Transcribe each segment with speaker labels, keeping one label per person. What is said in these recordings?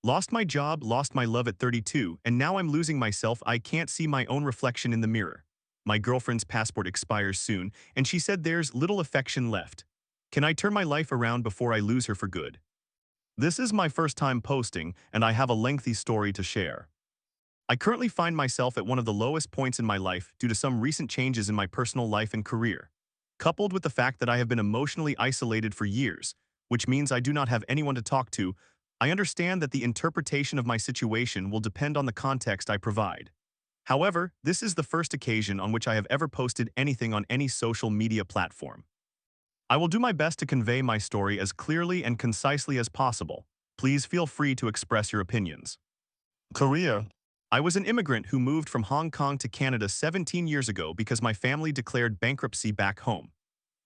Speaker 1: Lost my job, lost my love at 32, and now I'm losing myself. I can't see my own reflection in the mirror. My girlfriend's passport expires soon, and she said there's little affection left. Can I turn my life around before I lose her for good? This is my first time posting, and I have a lengthy story to share. I currently find myself at one of the lowest points in my life due to some recent changes in my personal life and career, coupled with the fact that I have been emotionally isolated for years, which means I do not have anyone to talk to. I understand that the interpretation of my situation will depend on the context I provide. However, this is the first occasion on which I have ever posted anything on any social media platform. I will do my best to convey my story as clearly and concisely as possible. Please feel free to express your opinions. Career. I was an immigrant who moved from Hong Kong to Canada 17 years ago because my family declared bankruptcy back home.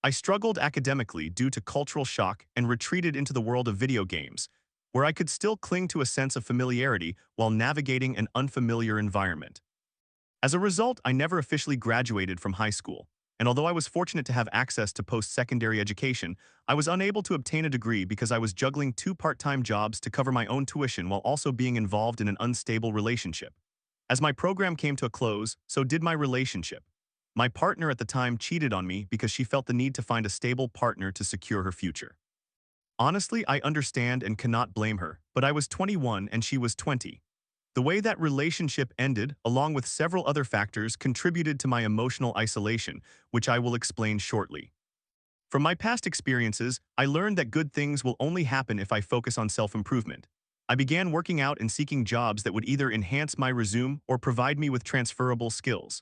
Speaker 1: I struggled academically due to cultural shock and retreated into the world of video games, where I could still cling to a sense of familiarity while navigating an unfamiliar environment. As a result, I never officially graduated from high school, and although I was fortunate to have access to post-secondary education, I was unable to obtain a degree because I was juggling two part-time jobs to cover my own tuition while also being involved in an unstable relationship. As my program came to a close, so did my relationship. My partner at the time cheated on me because she felt the need to find a stable partner to secure her future. Honestly, I understand and cannot blame her, but I was 21 and she was 20. The way that relationship ended, along with several other factors, contributed to my emotional isolation, which I will explain shortly. From my past experiences, I learned that good things will only happen if I focus on self-improvement. I began working out and seeking jobs that would either enhance my resume or provide me with transferable skills.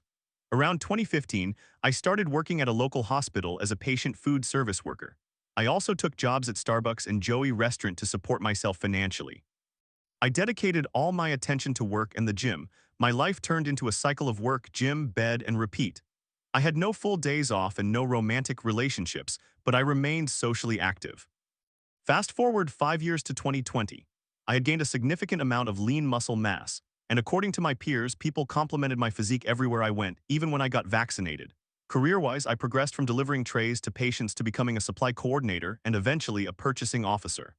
Speaker 1: Around 2015, I started working at a local hospital as a patient food service worker. I also took jobs at Starbucks and Joey Restaurant to support myself financially. I dedicated all my attention to work and the gym. My life turned into a cycle of work, gym, bed, and repeat. I had no full days off and no romantic relationships, but I remained socially active. Fast forward 5 years to 2020. I had gained a significant amount of lean muscle mass, and according to my peers, people complimented my physique everywhere I went, even when I got vaccinated. Career-wise, I progressed from delivering trays to patients to becoming a supply coordinator and eventually a purchasing officer.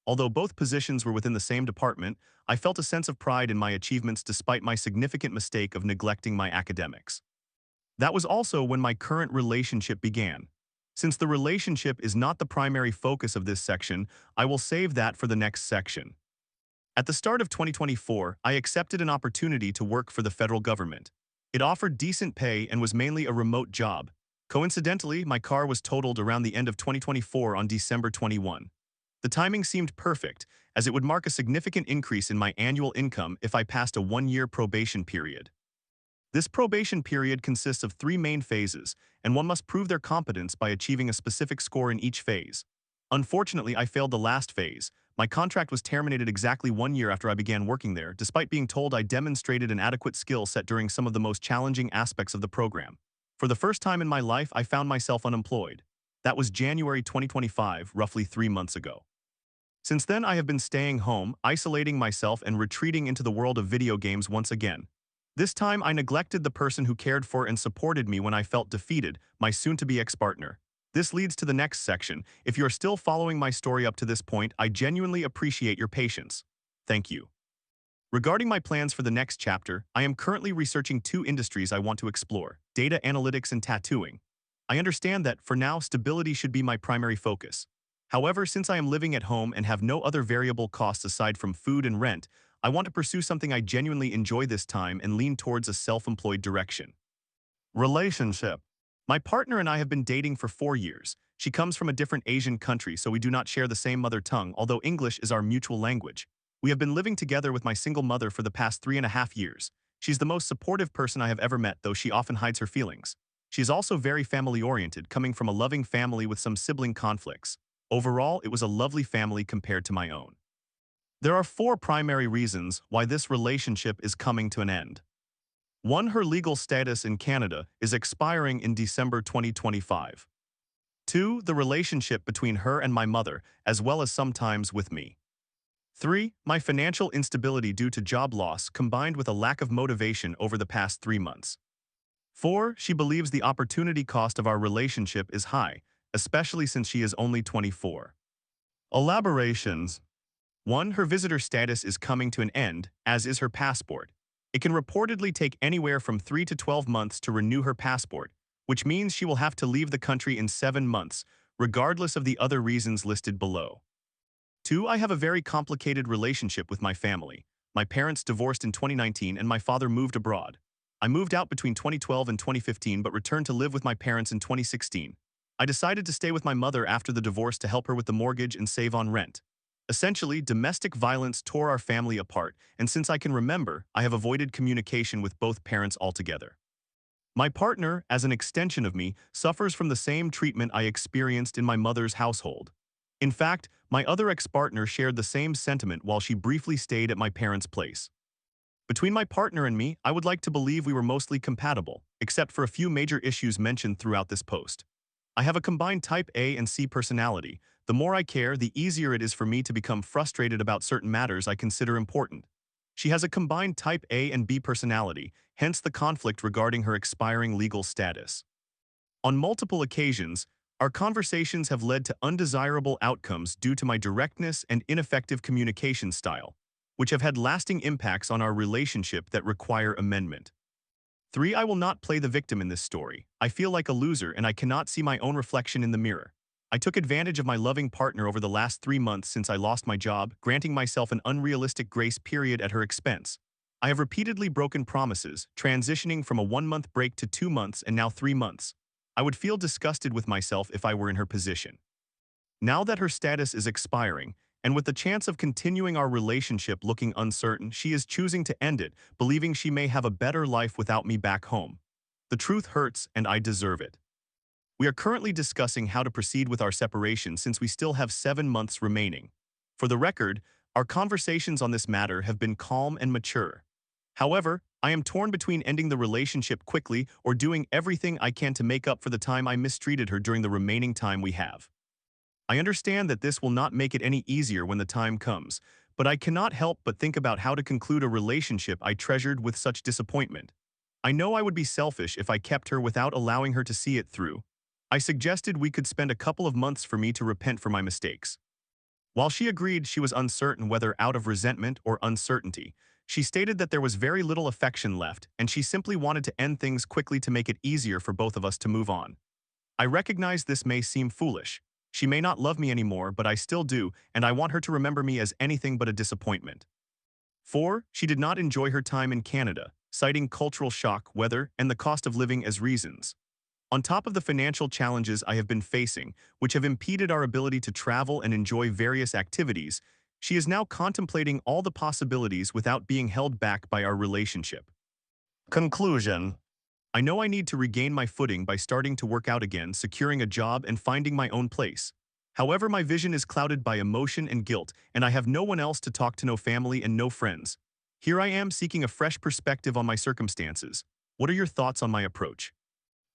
Speaker 1: Although both positions were within the same department, I felt a sense of pride in my achievements despite my significant mistake of neglecting my academics. That was also when my current relationship began. Since the relationship is not the primary focus of this section, I will save that for the next section. At the start of 2024, I accepted an opportunity to work for the federal government. It offered decent pay and was mainly a remote job. Coincidentally, my car was totaled around the end of 2024 on December 21. The timing seemed perfect, as it would mark a significant increase in my annual income if I passed a one-year probation period. This probation period consists of 3 main phases, and one must prove their competence by achieving a specific score in each phase. Unfortunately, I failed the last phase. My contract was terminated exactly 1 year after I began working there, despite being told I demonstrated an adequate skill set during some of the most challenging aspects of the program. For the first time in my life, I found myself unemployed. That was January 2025, roughly 3 months ago. Since then, I have been staying home, isolating myself and retreating into the world of video games once again. This time, I neglected the person who cared for and supported me when I felt defeated, my soon-to-be ex-partner. This leads to the next section. If you are still following my story up to this point, I genuinely appreciate your patience. Thank you. Regarding my plans for the next chapter, I am currently researching 2 industries I want to explore: data analytics and tattooing. I understand that, for now, stability should be my primary focus. However, since I am living at home and have no other variable costs aside from food and rent, I want to pursue something I genuinely enjoy this time and lean towards a self-employed direction. Relationship. My partner and I have been dating for 4 years. She comes from a different Asian country, so we do not share the same mother tongue, although English is our mutual language. We have been living together with my single mother for the past 3.5 years. She's the most supportive person I have ever met, though she often hides her feelings. She is also very family-oriented, coming from a loving family with some sibling conflicts. Overall, it was a lovely family compared to my own. There are 4 primary reasons why this relationship is coming to an end. 1. Her legal status in Canada is expiring in December 2025. 2. The relationship between her and my mother, as well as sometimes with me. 3. My financial instability due to job loss combined with a lack of motivation over the past 3 months. 4. She believes the opportunity cost of our relationship is high, especially since she is only 24. Elaborations. 1. Her visitor status is coming to an end, as is her passport. It can reportedly take anywhere from 3 to 12 months to renew her passport, which means she will have to leave the country in 7 months, regardless of the other reasons listed below. 2. I have a very complicated relationship with my family. My parents divorced in 2019 and my father moved abroad. I moved out between 2012 and 2015 but returned to live with my parents in 2016. I decided to stay with my mother after the divorce to help her with the mortgage and save on rent. Essentially, domestic violence tore our family apart, and since I can remember, I have avoided communication with both parents altogether. My partner, as an extension of me, suffers from the same treatment I experienced in my mother's household. In fact, my other ex-partner shared the same sentiment while she briefly stayed at my parents' place. Between my partner and me, I would like to believe we were mostly compatible, except for a few major issues mentioned throughout this post. I have a combined type A and C personality. The more I care, the easier it is for me to become frustrated about certain matters I consider important. She has a combined type A and B personality, hence the conflict regarding her expiring legal status. On multiple occasions, our conversations have led to undesirable outcomes due to my directness and ineffective communication style, which have had lasting impacts on our relationship that require amendment. 3. I will not play the victim in this story. I feel like a loser and I cannot see my own reflection in the mirror. I took advantage of my loving partner over the last 3 months since I lost my job, granting myself an unrealistic grace period at her expense. I have repeatedly broken promises, transitioning from a 1-month break to 2 months and now 3 months. I would feel disgusted with myself if I were in her position. Now that her status is expiring, and with the chance of continuing our relationship looking uncertain, she is choosing to end it, believing she may have a better life without me back home. The truth hurts, and I deserve it. We are currently discussing how to proceed with our separation since we still have 7 months remaining. For the record, our conversations on this matter have been calm and mature. However, I am torn between ending the relationship quickly or doing everything I can to make up for the time I mistreated her during the remaining time we have. I understand that this will not make it any easier when the time comes, but I cannot help but think about how to conclude a relationship I treasured with such disappointment. I know I would be selfish if I kept her without allowing her to see it through. I suggested we could spend a couple of months for me to repent for my mistakes. While she agreed she was uncertain whether out of resentment or uncertainty, she stated that there was very little affection left and she simply wanted to end things quickly to make it easier for both of us to move on. I recognize this may seem foolish. She may not love me anymore, but I still do, and I want her to remember me as anything but a disappointment. 4. She did not enjoy her time in Canada, citing cultural shock, weather, and the cost of living as reasons. On top of the financial challenges I have been facing, which have impeded our ability to travel and enjoy various activities, she is now contemplating all the possibilities without being held back by our relationship. Conclusion. I know I need to regain my footing by starting to work out again, securing a job, and finding my own place. However, my vision is clouded by emotion and guilt, and I have no one else to talk to, no family and no friends. Here I am seeking a fresh perspective on my circumstances. What are your thoughts on my approach?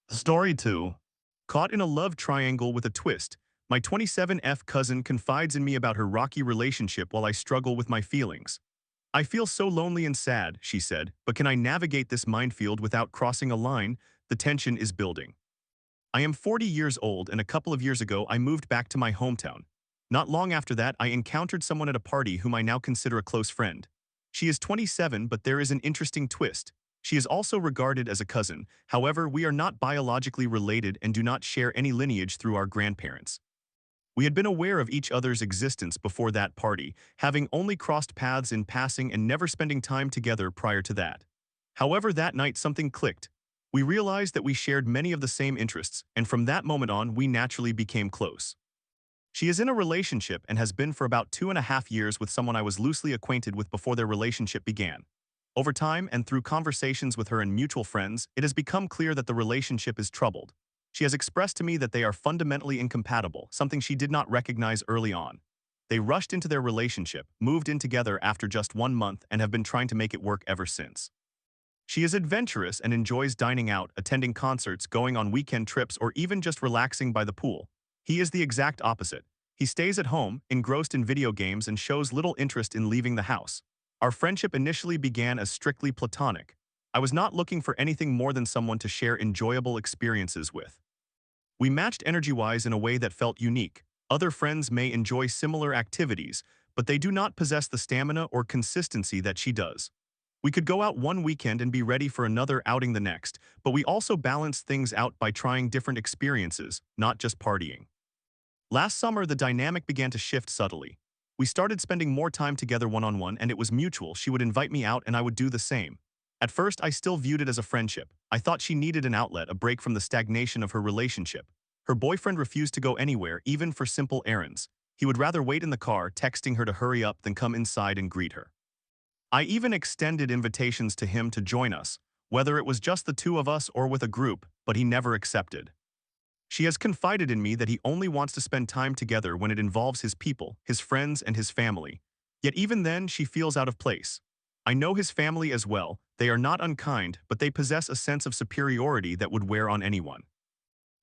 Speaker 1: Story 2. Caught in a love triangle with a twist, my 27F cousin confides in me about her rocky relationship while I struggle with my feelings. I feel so lonely and sad, she said, but can I navigate this minefield without crossing a line? The tension is building. I am 40 years old and a couple of years ago I moved back to my hometown. Not long after that I encountered someone at a party whom I now consider a close friend. She is 27, but there is an interesting twist. She is also regarded as a cousin, however we are not biologically related and do not share any lineage through our grandparents. We had been aware of each other's existence before that party, having only crossed paths in passing and never spending time together prior to that. However, that night something clicked. We realized that we shared many of the same interests, and from that moment on, we naturally became close. She is in a relationship and has been for about 2.5 years with someone I was loosely acquainted with before their relationship began. Over time and through conversations with her and mutual friends, it has become clear that the relationship is troubled. She has expressed to me that they are fundamentally incompatible, something she did not recognize early on. They rushed into their relationship, moved in together after just 1 month, and have been trying to make it work ever since. She is adventurous and enjoys dining out, attending concerts, going on weekend trips, or even just relaxing by the pool. He is the exact opposite. He stays at home, engrossed in video games, and shows little interest in leaving the house. Our friendship initially began as strictly platonic. I was not looking for anything more than someone to share enjoyable experiences with. We matched energy-wise in a way that felt unique. Other friends may enjoy similar activities, but they do not possess the stamina or consistency that she does. We could go out one weekend and be ready for another outing the next, but we also balance things out by trying different experiences, not just partying. Last summer, the dynamic began to shift subtly. We started spending more time together one-on-one, and it was mutual. She would invite me out and I would do the same. At first, I still viewed it as a friendship. I thought she needed an outlet, a break from the stagnation of her relationship. Her boyfriend refused to go anywhere, even for simple errands. He would rather wait in the car, texting her to hurry up, than come inside and greet her. I even extended invitations to him to join us, whether it was just the two of us or with a group, but he never accepted. She has confided in me that he only wants to spend time together when it involves his people, his friends, and his family. Yet even then, she feels out of place. I know his family as well. They are not unkind, but they possess a sense of superiority that would wear on anyone.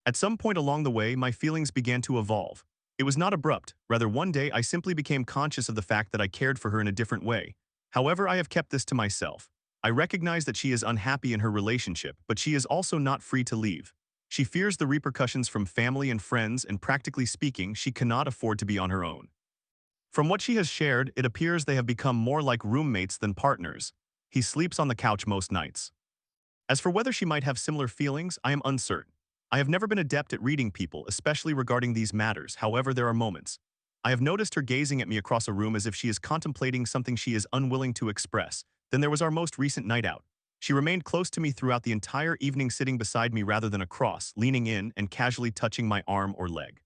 Speaker 1: At some point along the way, my feelings began to evolve. It was not abrupt. Rather, one day I simply became conscious of the fact that I cared for her in a different way. However, I have kept this to myself. I recognize that she is unhappy in her relationship, but she is also not free to leave. She fears the repercussions from family and friends, and practically speaking, she cannot afford to be on her own. From what she has shared, it appears they have become more like roommates than partners. He sleeps on the couch most nights. As for whether she might have similar feelings, I am uncertain. I have never been adept at reading people, especially regarding these matters. However, there are moments. I have noticed her gazing at me across a room as if she is contemplating something she is unwilling to express. Then there was our most recent night out. She remained close to me throughout the entire evening, sitting beside me rather than across, leaning in and casually touching my arm or leg.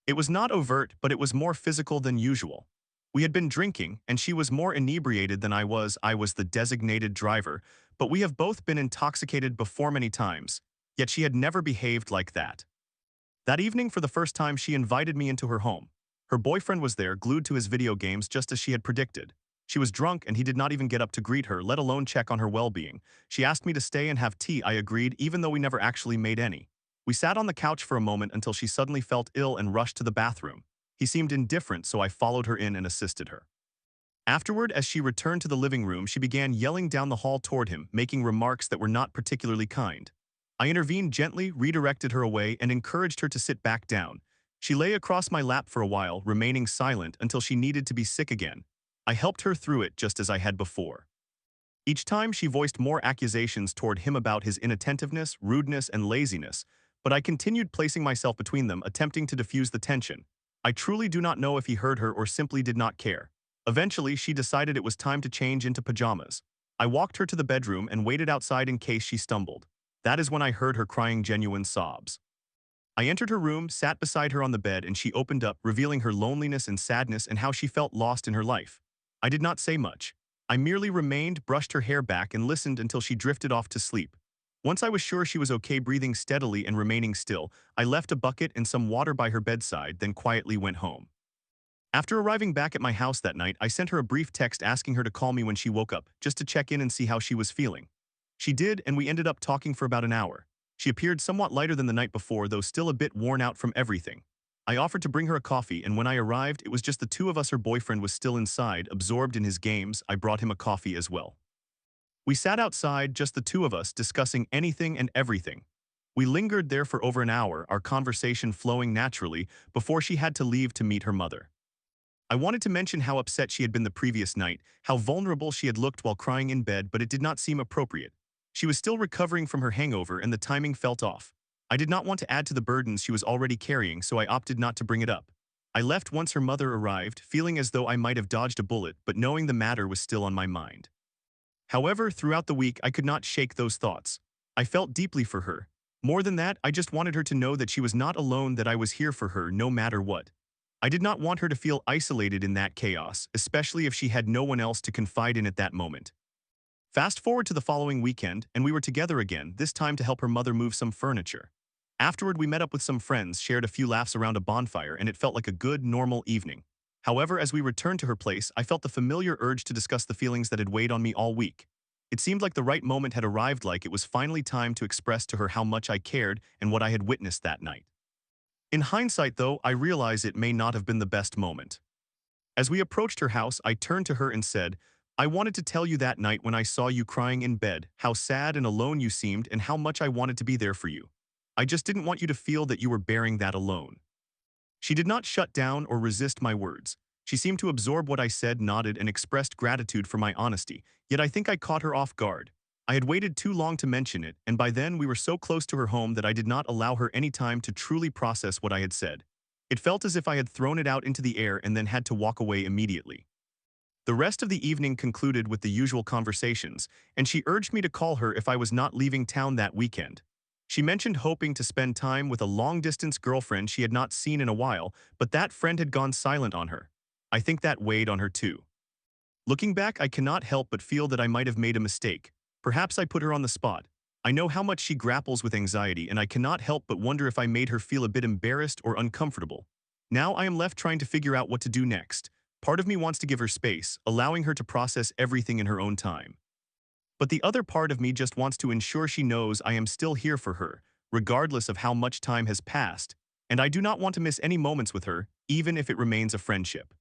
Speaker 1: It was not overt, but it was more physical than usual. We had been drinking, and she was more inebriated than I was. I was the designated driver, but we have both been intoxicated before many times, yet she had never behaved like that. That evening, for the first time, she invited me into her home. Her boyfriend was there, glued to his video games, just as she had predicted. She was drunk and he did not even get up to greet her, let alone check on her well-being. She asked me to stay and have tea. I agreed, even though we never actually made any. We sat on the couch for a moment until she suddenly felt ill and rushed to the bathroom. He seemed indifferent, so I followed her in and assisted her. Afterward, as she returned to the living room, she began yelling down the hall toward him, making remarks that were not particularly kind. I intervened gently, redirected her away, and encouraged her to sit back down. She lay across my lap for a while, remaining silent until she needed to be sick again. I helped her through it just as I had before. Each time she voiced more accusations toward him about his inattentiveness, rudeness, and laziness, but I continued placing myself between them, attempting to diffuse the tension. I truly do not know if he heard her or simply did not care. Eventually, she decided it was time to change into pajamas. I walked her to the bedroom and waited outside in case she stumbled. That is when I heard her crying genuine sobs. I entered her room, sat beside her on the bed, and she opened up, revealing her loneliness and sadness and how she felt lost in her life. I did not say much. I merely remained, brushed her hair back, and listened until she drifted off to sleep. Once I was sure she was okay, breathing steadily and remaining still, I left a bucket and some water by her bedside, then quietly went home. After arriving back at my house that night, I sent her a brief text asking her to call me when she woke up, just to check in and see how she was feeling. She did, and we ended up talking for about an hour. She appeared somewhat lighter than the night before, though still a bit worn out from everything. I offered to bring her a coffee, and when I arrived, it was just the two of us. Her boyfriend was still inside, absorbed in his games. I brought him a coffee as well. We sat outside, just the two of us, discussing anything and everything. We lingered there for over an hour, our conversation flowing naturally, before she had to leave to meet her mother. I wanted to mention how upset she had been the previous night, how vulnerable she had looked while crying in bed, but it did not seem appropriate. She was still recovering from her hangover and the timing felt off. I did not want to add to the burdens she was already carrying, so I opted not to bring it up. I left once her mother arrived, feeling as though I might have dodged a bullet, but knowing the matter was still on my mind. However, throughout the week, I could not shake those thoughts. I felt deeply for her. More than that, I just wanted her to know that she was not alone, that I was here for her no matter what. I did not want her to feel isolated in that chaos, especially if she had no one else to confide in at that moment. Fast forward to the following weekend, and we were together again, this time to help her mother move some furniture. Afterward, we met up with some friends, shared a few laughs around a bonfire, and it felt like a good, normal evening. However, as we returned to her place, I felt the familiar urge to discuss the feelings that had weighed on me all week. It seemed like the right moment had arrived, like it was finally time to express to her how much I cared and what I had witnessed that night. In hindsight, though, I realize it may not have been the best moment. As we approached her house, I turned to her and said, "I wanted to tell you that night when I saw you crying in bed, how sad and alone you seemed and how much I wanted to be there for you. I just didn't want you to feel that you were bearing that alone." She did not shut down or resist my words. She seemed to absorb what I said, nodded, and expressed gratitude for my honesty, yet I think I caught her off guard. I had waited too long to mention it, and by then we were so close to her home that I did not allow her any time to truly process what I had said. It felt as if I had thrown it out into the air and then had to walk away immediately. The rest of the evening concluded with the usual conversations, and she urged me to call her if I was not leaving town that weekend. She mentioned hoping to spend time with a long-distance girlfriend she had not seen in a while, but that friend had gone silent on her. I think that weighed on her too. Looking back, I cannot help but feel that I might have made a mistake. Perhaps I put her on the spot. I know how much she grapples with anxiety, and I cannot help but wonder if I made her feel a bit embarrassed or uncomfortable. Now I am left trying to figure out what to do next. Part of me wants to give her space, allowing her to process everything in her own time. But the other part of me just wants to ensure she knows I am still here for her, regardless of how much time has passed, and I do not want to miss any moments with her, even if it remains a friendship.